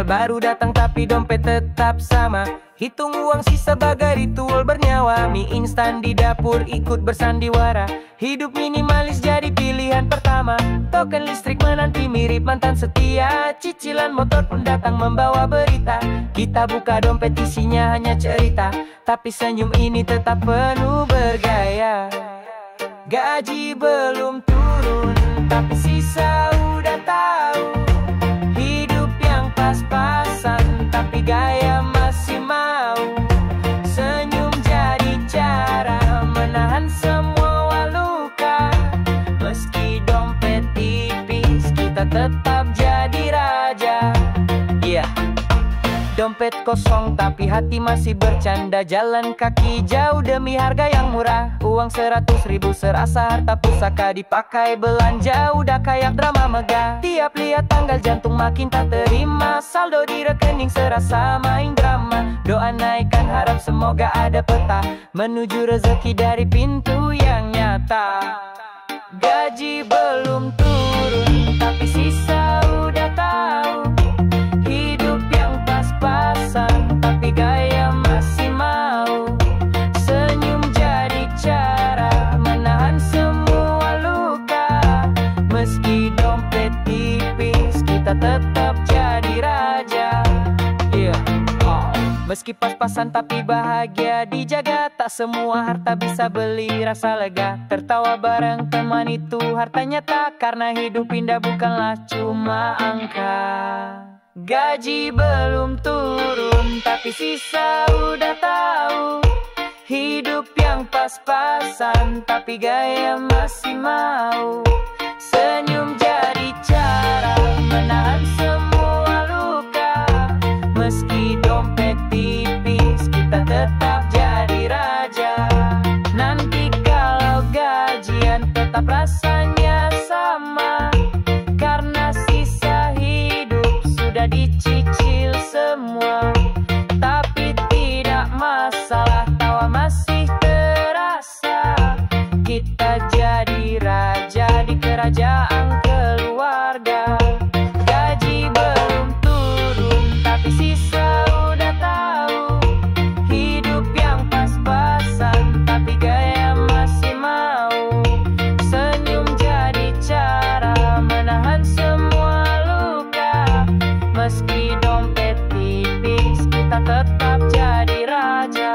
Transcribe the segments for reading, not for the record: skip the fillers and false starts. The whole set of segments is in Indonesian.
Tanggal baru datang tapi dompet tetap sama. Hitung uang sisa bagai ritual bernyawa. Mie instan di dapur ikut bersandiwara. Hidup minimalis jadi pilihan pertama. Token listrik menanti mirip mantan setia. Cicilan motor pun datang membawa berita. Kita buka dompet isinya hanya cerita, tapi senyum ini tetap penuh bergaya. Gaji belum turun, tapi sisa udah tahu. Hidup yang pas-pasan, tapi gaya masih mau. Senyum jadi cara menahan semua luka. Meski dompet tipis, kita tetap jadi raja. Yeah. Dompet kosong tapi hati masih bercanda. Jalan kaki jauh demi harga yang murah. Uang 100.000 serasa harta pusaka. Dipakai belanja udah kayak drama megah. Tiap lihat tanggal jantung makin tak terima. Saldo di rekening serasa main drama. Doa naikkan harap semoga ada peta menuju rezeki dari pintu yang nyata. Gaji belum turun tapi sisa udah tahu. Hidup yang pas-pasan tapi gaya masih mau. Senyum jadi cara menahan semua luka. Meski dompet tipis, kita tetap jadi raja. Yeah. Meski pas-pasan tapi bahagia dijaga. Tak semua harta bisa beli rasa lega. Tertawa bareng teman itu harta nyata. Karena hidup indah bukanlah cuma angka. Gaji belum turun tapi sisa udah tahu. Hidup yang pas-pasan tapi gaya masih mau. Senyum jadi cara menahan semua luka. Meski dompet tipis, kita tetap jadi raja. Nanti kalau gajian tetap rasanya sama. Karena sisa hidup sudah dicicil semua. Tapi tidak masalah, tawa masih terasa. Kita jadi raja di kerajaan keluarga. Gaji belum turun tapi sisa udah tahu. Hidup yang pas-pasan tapi gaya masih mau. Senyum jadi cara menahan semua luka. Meski dompet tipis, kita tetap jadi raja.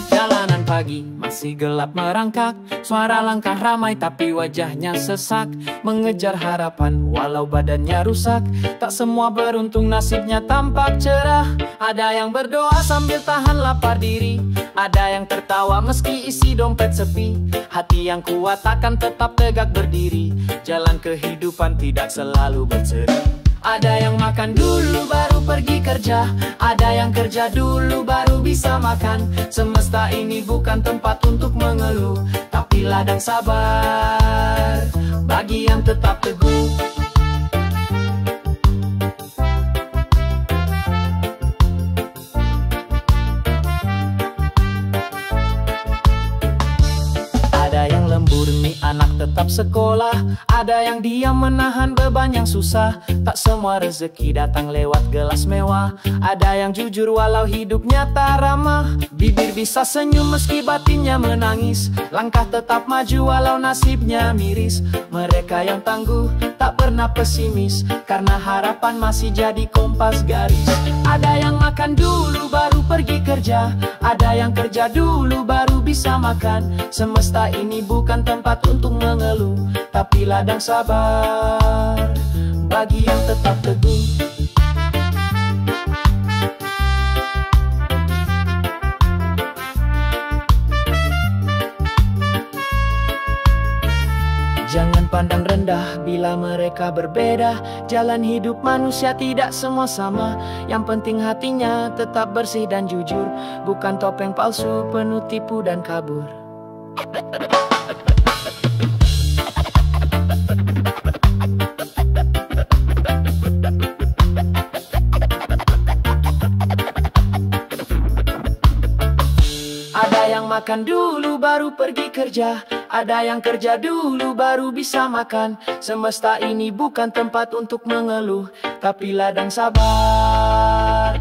Jalanan pagi masih gelap merangkak. Suara langkah ramai tapi wajahnya sesak. Mengejar harapan walau badannya rusak. Tak semua beruntung nasibnya tampak cerah. Ada yang berdoa sambil tahan lapar diri. Ada yang tertawa meski isi dompet sepi. Hati yang kuat akan tetap tegak berdiri. Jalan kehidupan tidak selalu berseri. Ada yang makan dulu baru pergi kerja. Ada yang kerja dulu baru bisa makan. Semesta ini bukan tempat untuk mengeluh, tapi ladang sabar bagi yang tetap teguh. Ada yang lembur nih anak tetap sekolah. Ada yang diam menahan beban yang susah. Tak semua rezeki datang lewat gelas mewah. Ada yang jujur walau hidupnya tak ramah. Bibir bisa senyum meski batinnya menangis. Langkah tetap maju walau nasibnya miris. Mereka yang tangguh tak pernah pesimis. Karena harapan masih jadi kompas garis. Ada yang makan dulu baru pergi kerja. Ada yang kerja dulu baru bisa makan. Semesta ini bukan tempat untuk mengeluh, tapi ladang sabar bagi yang tetap teguh. Jangan pandang rendah bila mereka berbeda. Jalan hidup manusia tidak semua sama. Yang penting hatinya tetap bersih dan jujur. Bukan topeng palsu penuh tipu dan kabur. Ada yang makan dulu baru pergi kerja. Ada yang kerja dulu baru bisa makan. Semesta ini bukan tempat untuk mengeluh, tapi ladang sabar.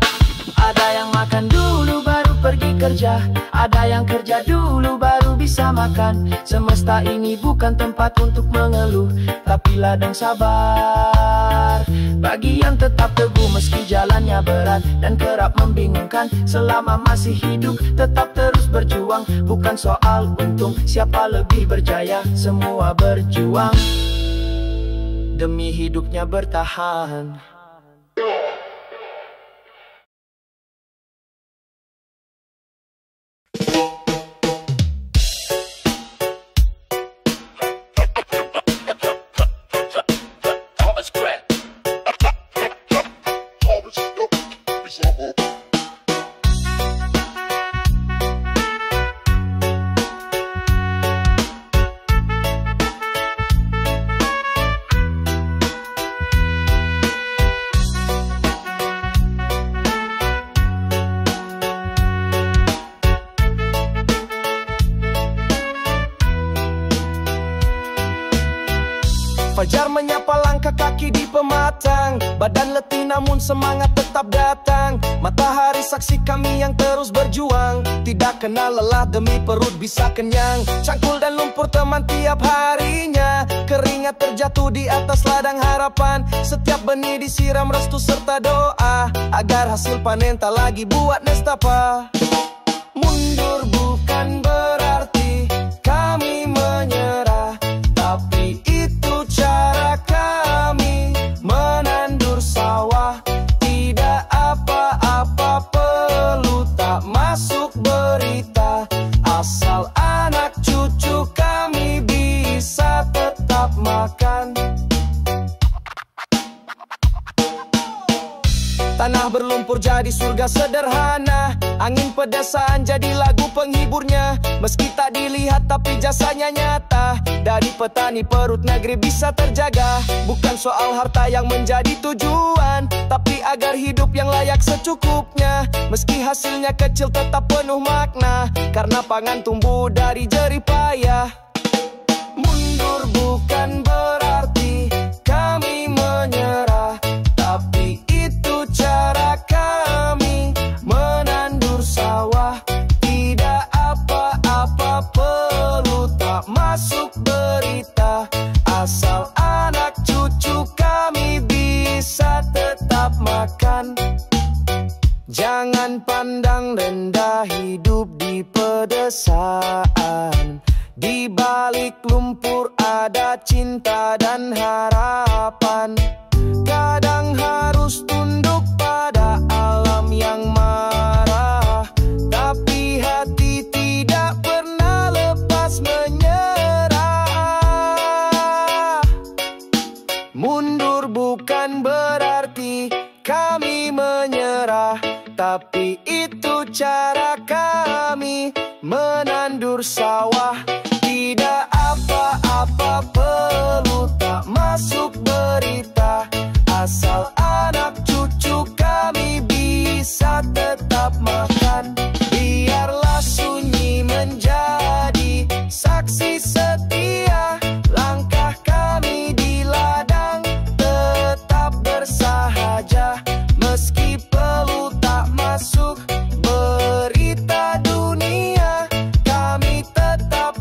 Ada yang makan dulu baru pergi kerja. Ada yang kerja dulu baru bisa makan. Semesta ini bukan tempat untuk mengeluh, tapi ladang sabar. Bagi yang tetap teguh meski jalannya berat dan kerap membingungkan, selama masih hidup tetap terus berjuang. Bukan soal untung siapa lebih berjaya, semua berjuang demi hidupnya bertahan. Fajar menyapa langkah kaki di pematang. Badan letih namun semangat tetap datang. Matahari saksi kami yang terus berjuang. Tidak kenal lelah demi perut bisa kenyang. Cangkul dan lumpur teman tiap harinya. Keringat terjatuh di atas ladang harapan. Setiap benih disiram restu serta doa, agar hasil panen tak lagi buat nestapa. Mundur bukan berarti kami menyerah, tapi itu cara kami menandur sawah. Tidak apa-apa perlu tak masuk berita, asal anak cucu kami bisa tetap makan. Tanah berlumpur jadi surga sederhana. Angin pedesaan jadi lagu penghiburnya. Meski tak dilihat tapi jasanya nyata. Dari petani perut negeri bisa terjaga. Bukan soal harta yang menjadi tujuan, tapi agar hidup yang layak secukupnya. Meski hasilnya kecil tetap penuh makna, karena pangan tumbuh dari jerih payah. Mundur bukan berarti kami menyerah, tapi itu cara kami menandur sawah. Tidak apa-apa perlu tak masuk berita, asal anak cucu kami bisa tetap makan. Jangan pandang rendah hidup di pedesaan. Di balik lumpur ada cinta dan harapan. Kadang harus tunduk pada alam yang marah, tapi hati tidak pernah lepas menyerah. Mundur bukan berarti kami menyerah, tapi itu cara kami menandur sawah. Tidak apa-apa perlu tak masuk berita, asal anak cucu kami bisa tetap makan. Biarlah sunyi menjadi saksi setia. Langkah kami di ladang tetap bersahaja. Meski perlu tak masuk berita dunia, kami tetap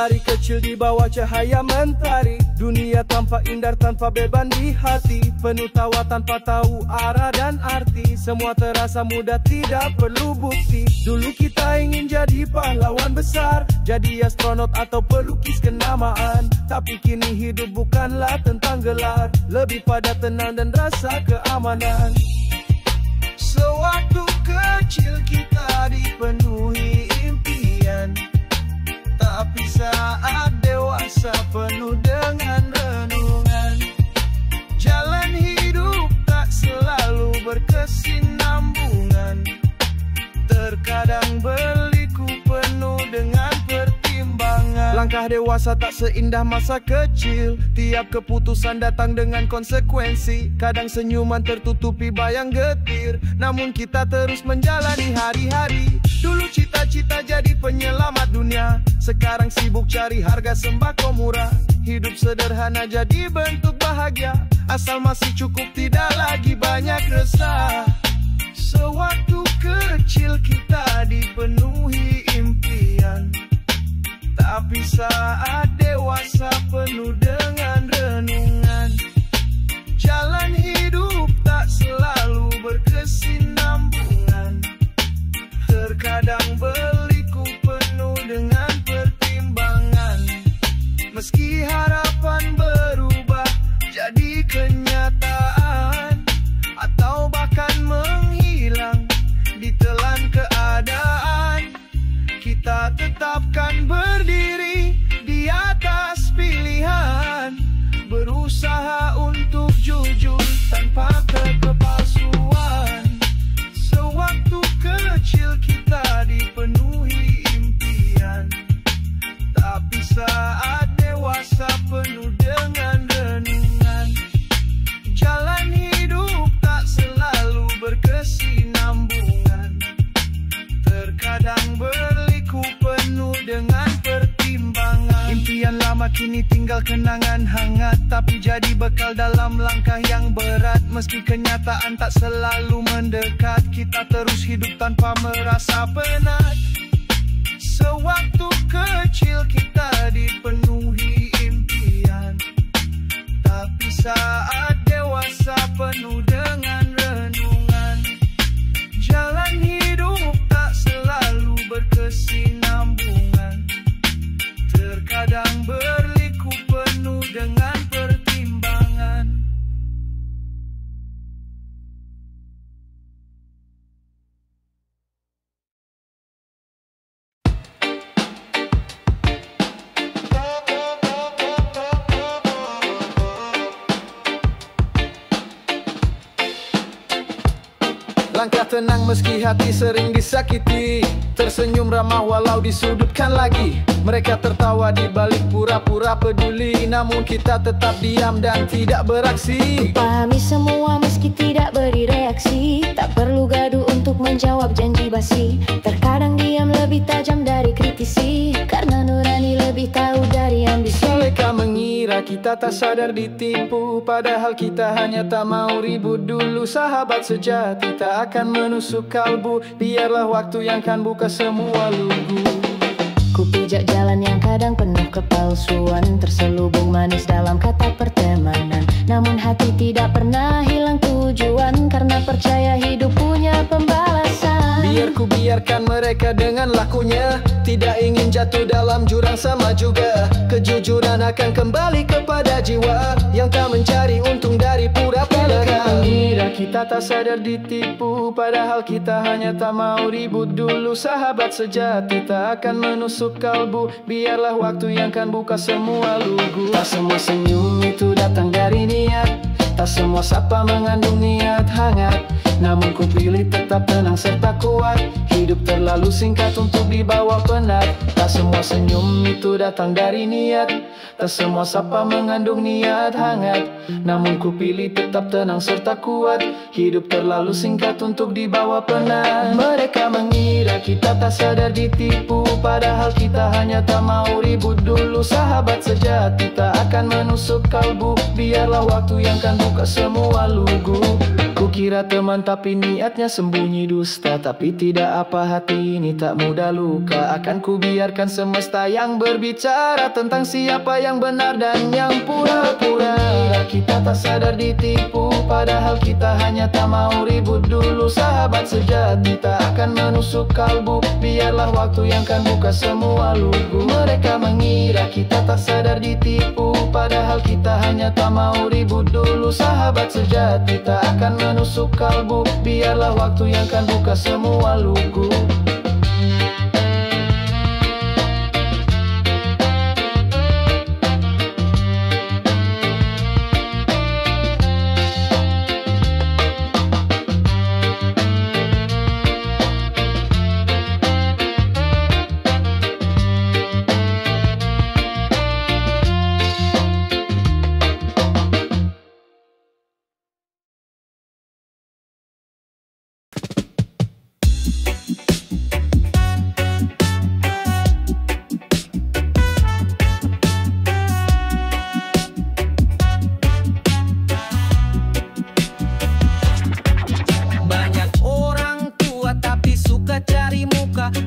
Dari kecil di bawah cahaya mentari, dunia tanpa indah, tanpa beban di hati, penuh tawa tanpa tahu arah dan arti. Semua terasa mudah, tidak perlu bukti. Dulu kita ingin jadi pahlawan besar, jadi astronot atau pelukis kenamaan. Tapi kini hidup bukanlah tentang gelar, lebih pada tenang dan rasa keamanan. Sewaktu kecil kita dipenuhi impian, tapi saat dewasa penuh dengan renungan. Jalan hidup tak selalu berkesinambungan, terkadang berliku penuh dengan pertimbangan. Langkah dewasa tak seindah masa kecil, tiap keputusan datang dengan konsekuensi. Kadang senyuman tertutupi bayang getir, namun kita terus menjalani hari-hari. Dulu cita-cita jadi penyelamat dunia, sekarang sibuk cari harga sembako murah. Hidup sederhana jadi bentuk bahagia, asal masih cukup, tidak lagi banyak resah. Sewaktu kecil kita dipenuhi impian, tapi saat dewasa penuh dengan renungan. Jalan hidup tak selalu berkesinambungan, terkadang berliku penuh dengan pertimbangan. Meski harapan berubah jadi kenyataan, atau bahkan menghilang ditelan keadaan, kita tetapkan berdiri di atas pilihan, berusaha untuk jujur tanpa kepalsuan. Sewaktu kecil kita dipenuhi impian, tapi saat dewasa penuh dengan renungan. Jalan hidup tak selalu berkesinambungan, terkadang berliku penuh dengan pertimbangan. Impian lama kini tinggal kenangan hangat, tapi jadi bekal dalam langkah yang berat. Meski kenyataan tak selalu mendekat, kita terus hidup tanpa merasa penat. Sewaktu kecil kita dipenuhi impian, tapi saat dewasa penuh dengan renungan. Jalan hidup tak selalu berkesinambungan, terkadang berliku penuh dengan pertimbangan. Langkah tenang meski hati sering disakiti, tersenyum ramah walau disudutkan lagi. Mereka tertawa di balik pura-pura peduli, namun kita tetap diam dan tidak beraksi. Pahami semua meski tidak beri reaksi, tak perlu gaduh untuk menjawab janji basi. Terkadang diam lebih tajam dari kritisi, karena nurani lebih tahu dari ambisi. Mereka mengira kita tak sadar ditipu, padahal kita hanya tak mau ribut dulu. Sahabat sejati tak akan menusuk kalbu, biarlah waktu yang kan buka semua lugu. Ku pijak jalan yang kadang penuh kepalsuan, terselubung manis dalam kata pertemanan. Namun hati tidak pernah hilang tujuan, karena percaya hidup punya pembalasan. Biar ku biarkan mereka dengan lakunya, tidak ingin jatuh dalam jurang sama juga. Kejujuran akan kembali kepada jiwa yang tak mencari untung dari pura-pura. Mengira kita tak sadar ditipu, padahal kita hanya tak mau ribut dulu. Sahabat sejati tak akan menusuk kalbu, biarlah waktu yang kan buka semua lugu. Tak semua senyum itu datang dari niat, tak semua sapa mengandung niat hangat. Namun ku pilih tetap tenang serta kuat, hidup terlalu singkat untuk dibawa penat. Tak semua senyum itu datang dari niat, tak semua sapa mengandung niat hangat. Namun ku pilih tetap tenang serta kuat, hidup terlalu singkat untuk dibawa penat. Mereka mengira kita tak sadar ditipu, padahal kita hanya tak mau ribut dulu. Sahabat sejati tak akan menusuk kalbu, biarlah waktu yang kan buka semua lugu. Kukira teman tapi niatnya sembunyi dusta. Tapi tidak apa, hati ini tak mudah luka. Akan kubiarkan semesta yang berbicara tentang siapa yang benar dan yang pura-pura. Kita tak sadar ditipu, padahal kita hanya tak mau ribut dulu. Sahabat sejati tak akan menusuk kalbu, biarlah waktu yang kan buka semua lugu. Mereka mengira kita tak sadar ditipu, padahal kita hanya tak mau ribut dulu. Sahabat sejati tak akan menusuk kalbu, biarlah waktu yang kan buka semua lugu.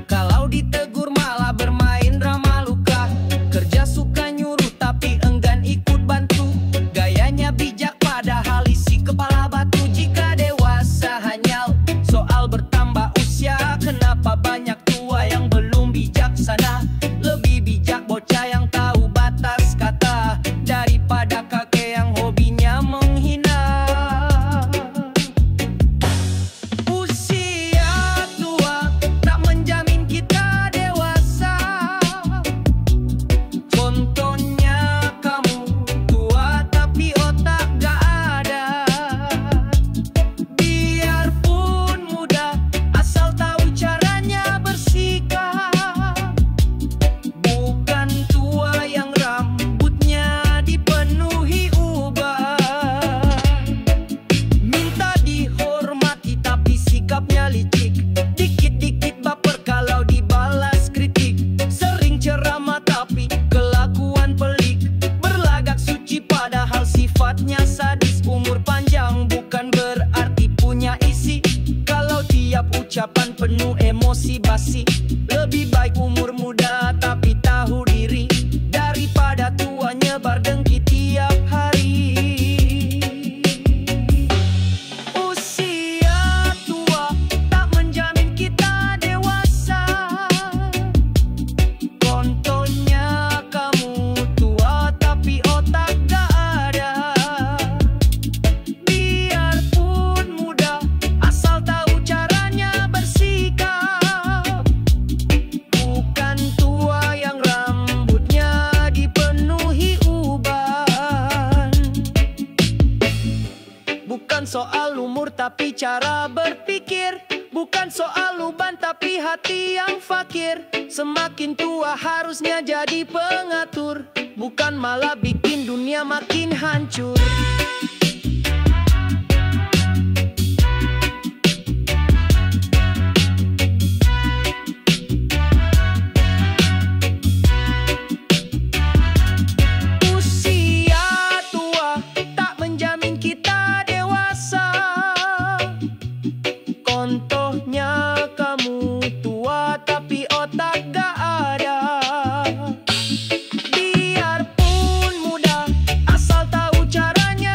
Kalau ditegur malah bermain drama luka. Kerja suka nyuruh tapi enggan ikut bantu. Gayanya bijak padahal isi kepala batu. Jika dewasa hanya soal bertambah usia, kenapa banyak tua yang belum bijaksana? Lebih bijak bocah yang tahu batas kata daripada kakek yang hobinya menghina. Dikit-dikit baper kalau dibalas kritik. Sering ceramah tapi kelakuan pelik. Berlagak suci padahal sifatnya sadis. Umur panjang bukan berarti punya isi. Kalau tiap ucapan penuh emosi basi. Lebih baik umur muda tapi tahu diri, daripada tua nyebar dengki tiap hari. Bukan soal umur tapi cara berpikir. Bukan soal uban tapi hati yang fakir. Semakin tua harusnya jadi pengatur, bukan malah bikin dunia makin hancur. Contohnya kamu tua tapi otak gak ada. Biarpun muda asal tahu caranya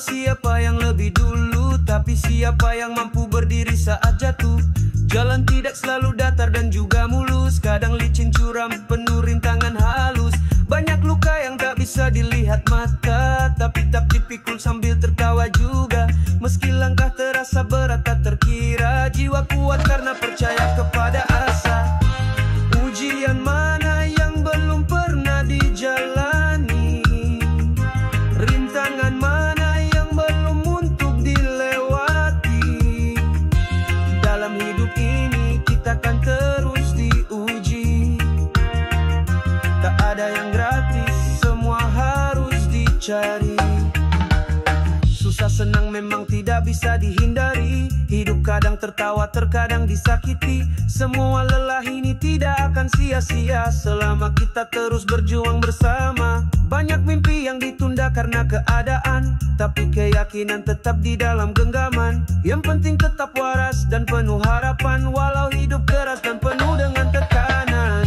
siapa yang lebih dulu, tapi siapa yang mampu berdiri saat jatuh. Jalan tidak selalu datar dan juga mulus, kadang licin curam penuh rintangan halus. Banyak luka yang tak bisa dilihat mata, tapi tak dipikul sambil tertawa juga. Meski langkah terasa berat tak terkira, jiwa kuat karena percaya kepada asa. Ujian mana yang belum pernah dijalani, rintangan mana yang belum untuk dilewati. Dalam hidup ini kita kan terus diuji. Tak ada yang gratis, semua harus dicari. Susah senang memang tidak bisa dihindari. Hidup kadang tertawa, terkadang disakiti. Semua lelah ini tidak akan sia-sia selama kita terus berjuang bersama. Banyak mimpi yang ditunda karena keadaan, tapi keyakinan tetap di dalam genggaman. Yang penting tetap waras dan penuh harapan, walau hidup keras dan penuh dengan tekanan.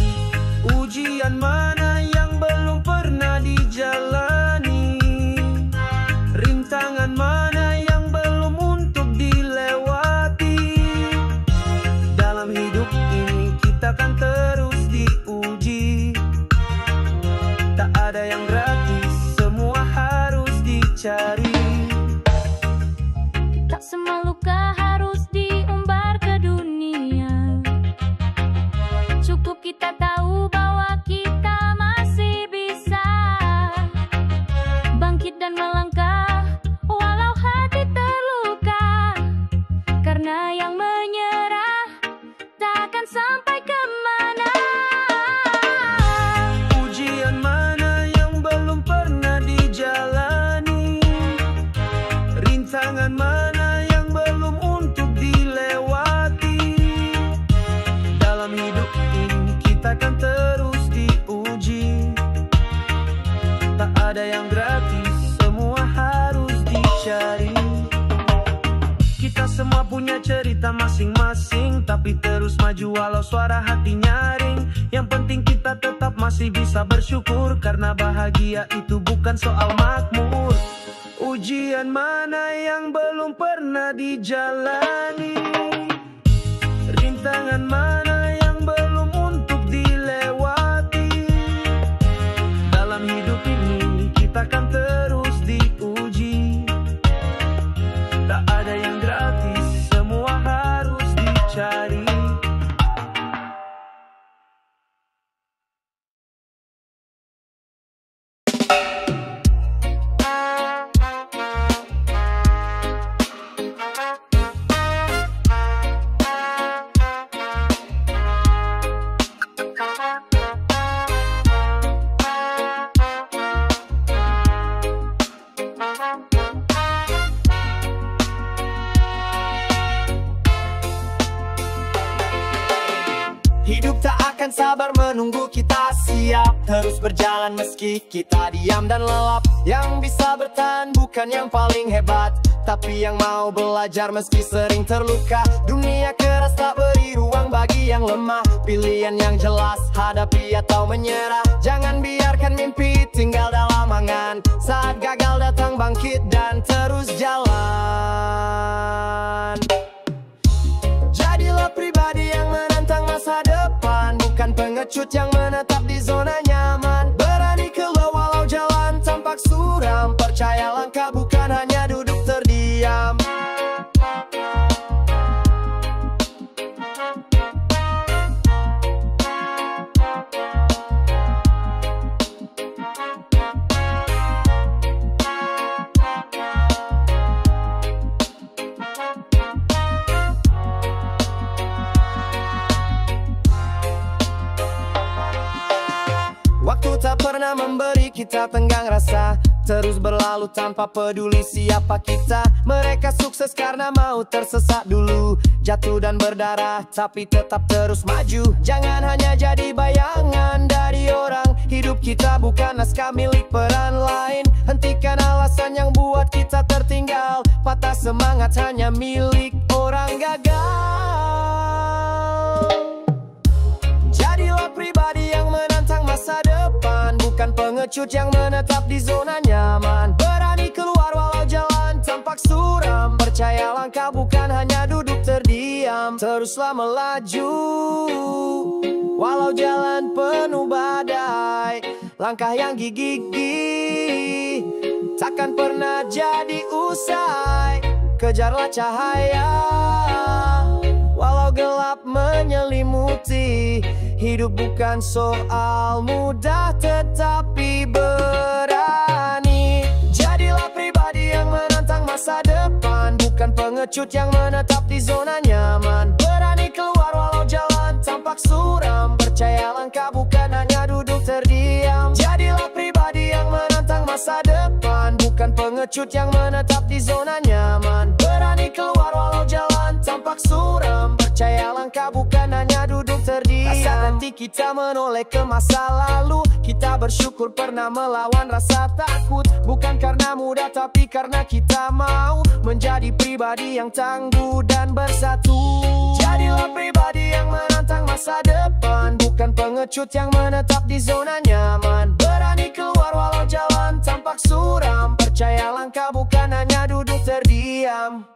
Ujian mana yang belum pernah dijalani, rintangan mana yang belum untuk dilewati. Dalam hidup ini kita kan terus diuji. Tak ada yang gratis, semua harus dicari. Tak semua luka harus diumbar ke dunia. Cukup kita tahu bahwa kita masih bisa bangkit dan melangkah walau hati terluka. Karena yang menyerah takkan sampai kemana. Ujian mana yang belum pernah dijalani, rintangan mana yang belum untuk dilewati. Dalam hidup ini kita kan terus diuji. Tak ada yang gratis, semua harus dicari. Kita semua punya cerita masing-masing, tapi terus maju walau suara hati nyaring. Yang penting kita tetap masih bisa bersyukur, karena bahagia itu bukan soal makmur. Ujian mana yang belum pernah dijalani, rintangan mana yang belum untuk dilewati. Dalam hidup ini kita kan terus diuji. Tak ada yang gratis, semua harus dicari. Hidup tak akan sabar menunggu kita siap, terus berjalan meski kita diam dan lelap. Yang bisa bertahan bukan yang paling hebat, tapi yang mau belajar meski sering terluka. Dunia keras tak beri ruang bagi yang lemah. Pilihan yang jelas, hadapi atau menyerah. Jangan biarkan mimpi tinggal dalam angan. Saat gagal datang bangkit dan terus jalan. Jadilah pribadi yang menantang masa depan, bukan pengecut yang menetap di zona nyaman. Berani keluar walau jalan tampak suram, percaya langkah bukan hanya duduk terdiam. Waktu tak pernah memberi kita tenggang rasa, terus berlalu tanpa peduli siapa kita. Mereka sukses karena mau tersesat dulu, jatuh dan berdarah tapi tetap terus maju. Jangan hanya jadi bayangan dari orang, hidup kita bukan naskah milik peran lain. Hentikan alasan yang buat kita tertinggal, patah semangat hanya milik orang gagal. Jadilah pribadi yang menantang masa depan, bukan pengecut yang menetap di zona nyaman. Berani keluar walau jalan tampak suram. Percaya langkah bukan hanya duduk terdiam. Teruslah melaju walau jalan penuh badai. Langkah yang gigih takkan pernah jadi usai. Kejarlah cahaya walau gelap menyelimuti. Hidup bukan soal mudah tetapi berani. Jadilah pribadi yang menantang masa depan, bukan pengecut yang menetap di zona nyaman. Berani keluar walau jalan tampak suram. Percaya langkah bukan hanya duduk terdiam. Jadilah pribadi yang menantang masa depan, bukan pengecut yang menetap di zona nyaman. Berani keluar walau jalan tampak suram. Percaya langkah bukan hanya duduk terdiam. Rasa hati kita menoleh ke masa lalu. Kita bersyukur pernah melawan rasa takut. Bukan karena mudah tapi karena kita mau menjadi pribadi yang tangguh dan bersatu. Jadilah pribadi yang menantang masa depan, bukan pengecut yang menetap di zona nyaman. Berani keluar walau jalan tampak suram. Percaya langkah bukan hanya duduk terdiam.